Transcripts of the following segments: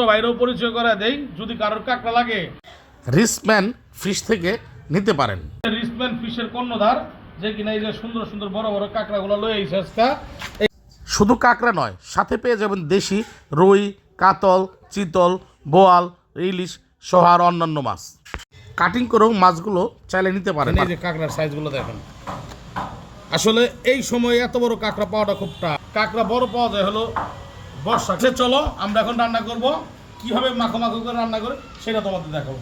বাইরেও পরিচয় করা দেই, যদি কারোর কাঁকড়া লাগে রিসম্যান ফিশ থেকে নিতে পারেন। রিসম্যান ফিশের কর্ণধার, যে কিনা এই যে সুন্দর সুন্দর বড় বড় কাঁকড়াগুলো লয়ে আইছে আজকে। শুধু কাঁকড়া নয়, সাথে পেয়ে যাবেন দেশি রুই, কাতল, চিতল, বোয়াল, ইলিশ সহ আর অন্যান্য মাছ। কাটিং করেও মাছগুলো চাইলে নিতে পারেন। এই যে কাঁকড়ার সাইজগুলো দেখেন, আসলে এই সময় এত বড় কাঁকড়া পাওয়াটা খুব টাফ। কাঁকড়া বড় পাওয়া যায় হলো বর্ষা। চলো আমরা এখন রান্না করব, কিভাবে মাখো মাখো করে রান্না করে সেটা তোমাদের দেখাবো।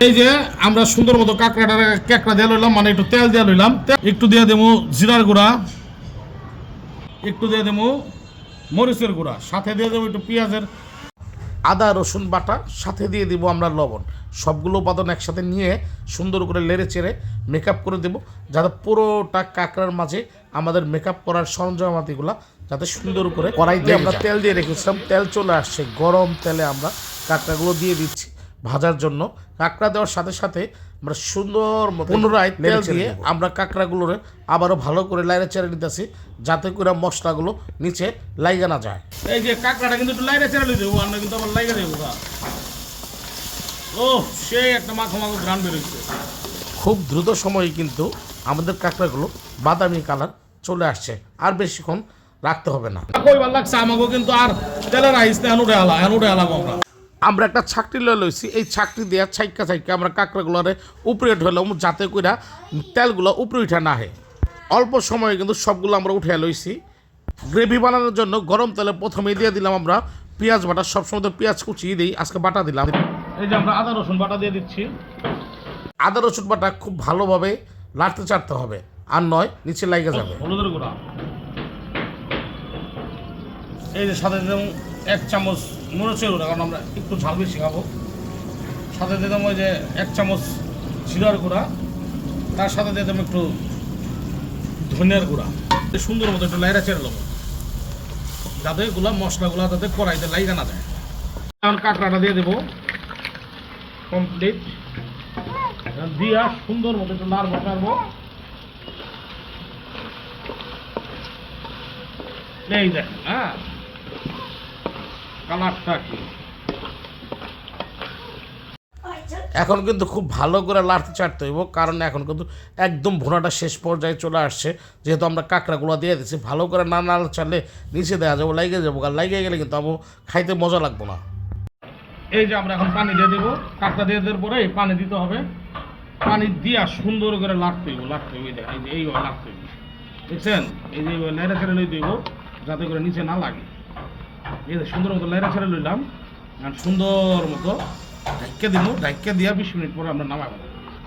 এই যে আমরা সুন্দর মতো কাঁকড়া দিয়ে লইলাম, মানে একটু তেল দিয়ে লইলাম, একটু দিয়ে দেবো জিরার গুঁড়া, একটু দিয়ে দেবো মরিচের গুঁড়া, সাথে দিয়ে দেবো একটু পেঁয়াজের, আদা রসুন বাটা, সাথে দিয়ে দিব আমরা লবণ। সবগুলো উপাদান একসাথে নিয়ে সুন্দর করে লেড়ে চেড়ে মেকআপ করে দেব, যাতে পুরোটা কাঁকড়ার মাঝে আমাদের মেকআপ করার সরঞ্জামাতিগুলো যাতে সুন্দর করে কড়াই দিয়ে আমরা তেল দিয়ে রেখেছিলাম। তেল চলে আসছে, গরম তেলে আমরা কাঁকড়াগুলো দিয়ে দিচ্ছি ভাজার জন্য। কাঁকড়া দেওয়ার সাথে সাথে আমরা সুন্দর পুনরায় তেল দিয়ে আমরা কাঁকড়াগুলোরে আবারও ভালো করে লাইড়ে চেড়ে নিতেছি, যাতে করে মশলাগুলো নিচে লাইগা না যায়। এই যে কাঁকড়াটা কিন্তু একটু লাইড়ে চেড়ে দেবো, আমরা কিন্তু আবার লাইগা দেবো। ও সেই একটা মাখো মাখো ঘ্রাণ বেরোচ্ছে। খুব দ্রুত সময়ে কিন্তু আমাদের কাঁকড়াগুলো বাদামি কালার চলে আসছে, আর বেশিক্ষণ রাখতে হবে না। কইবার লাগছে আমাকেও, কিন্তু আর তেলের আইস না, উঠে আলাম আমরা একটা ছাকরি লইছি, এই ছাকরি দিয়ে ছাইকা আমরা কাঁকড়াগুলোরে উপরে ঢেলাম, যাতে করে তেলগুলো উপরে উঠে না হয়। অল্প সময়ে কিন্তু সবগুলো আমরা উঠে লইছি। গ্রেভি বানানোর জন্য গরম তেলে প্রথমেই দিয়ে দিলাম আমরা পেঁয়াজ বাটা। সবসময় তো পেঁয়াজ কুচিয়ে দিই, আজকে বাটা দিলাম। এই যে আমরা আদা রসুন বাটা দিয়ে দিচ্ছি। আদা রসুন বাটা খুব ভালোভাবে লাড়তে চাড়তে হবে, আর নয় নিচে লাগিয়ে যাবে। হলুদের গুঁড়া, এই যে সাথে দিলাম 1 চামচ মরিচের গুঁড়া, কারণ আমরা একটু ঝাল বেশি খাবো। সাথে দিলাম ওই যে 1 চামচ জিরার গুঁড়া, তার সাথে দিলাম একটু ধনিয়ার গুঁড়া। সুন্দর মতো একটু লাইড়া চেড়ে নেবো, যাতে এগুলা মশলাগুলো যাতে কড়াইতে লাইগা না যায়। এখন কাঁকড়াটা দিয়ে দেবো কমপ্লিট, দিয়া সুন্দর মতো একটু নাড়বো। এই দেখেন, হ্যাঁ কালারটা কি। এখন কিন্তু খুব ভালো করে লাড়তে চাড়তে হইব, কারণ এখন কিন্তু একদম ভুনাটা শেষ পর্যায়ে চলে আসছে। যেহেতু আমরা কাঁকড়াগুলো দিয়ে দিচ্ছি, ভালো করে না নাড়া চাড়লে নিচে দেওয়া যাবো, লাগিয়ে যাবো। আর লাগিয়ে গেলে কিন্তু আমি খাইতে মজা লাগবো না। এই যে আমরা এখন পানি দিয়ে দেবো, কাঁকড়া দিয়ে দেওয়ার পরে পানি দিতে হবে। পানি দিয়া সুন্দর করে লাড়তে হইব। দেখেন এই যে এইভাবে লাড়তে হইব, দেখছেন? এই যে লাইড়া ছেড়ে লই দিব, যাতে করে নিচে না লাগে। এই যে সুন্দর মতো লাইড়া ছেড়ে লইলাম, আর সুন্দর মতো ঢাইকা দিয়া 20 মিনিট পরে আমরা নামাবো।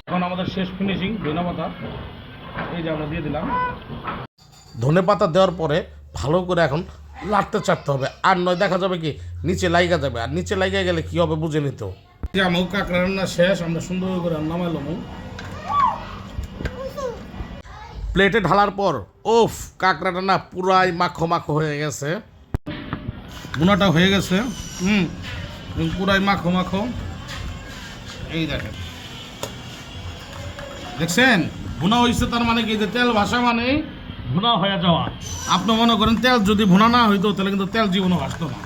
এখন আমাদের শেষ ফিনিশিং ধনে পাতা, এই যে আমরা দিয়ে দিলাম। ধনে পাতা দেওয়ার পরে ভালো করে এখন লাড়তে চাড়তে হবে, আর নয় দেখা যাবে কি নিচে লাইগা যাবে। আর নিচে লাইগা গেলে কি হবে বুঝে নিত। আমার কাঁকড়া রান্না শেষ, আমরা সুন্দর করে নামাইলাম। প্লেটে ঢালার পর ওফ, কাঁকড়াটা না পুরাই মাখো মাখো হয়ে গেছে। ভুনাটা হয়ে গেছে, পুরাই মাখো মাখো। এই দেখেন, দেখছেন ভুনা হয়েছে, তার মানে কি যে তেল ভাসা মানে ভুনা হয়ে যাওয়া। আপনি মনে করেন তেল যদি ভুনা না হইতো, তাহলে কিন্তু তেল জীবনও ভাসতো না।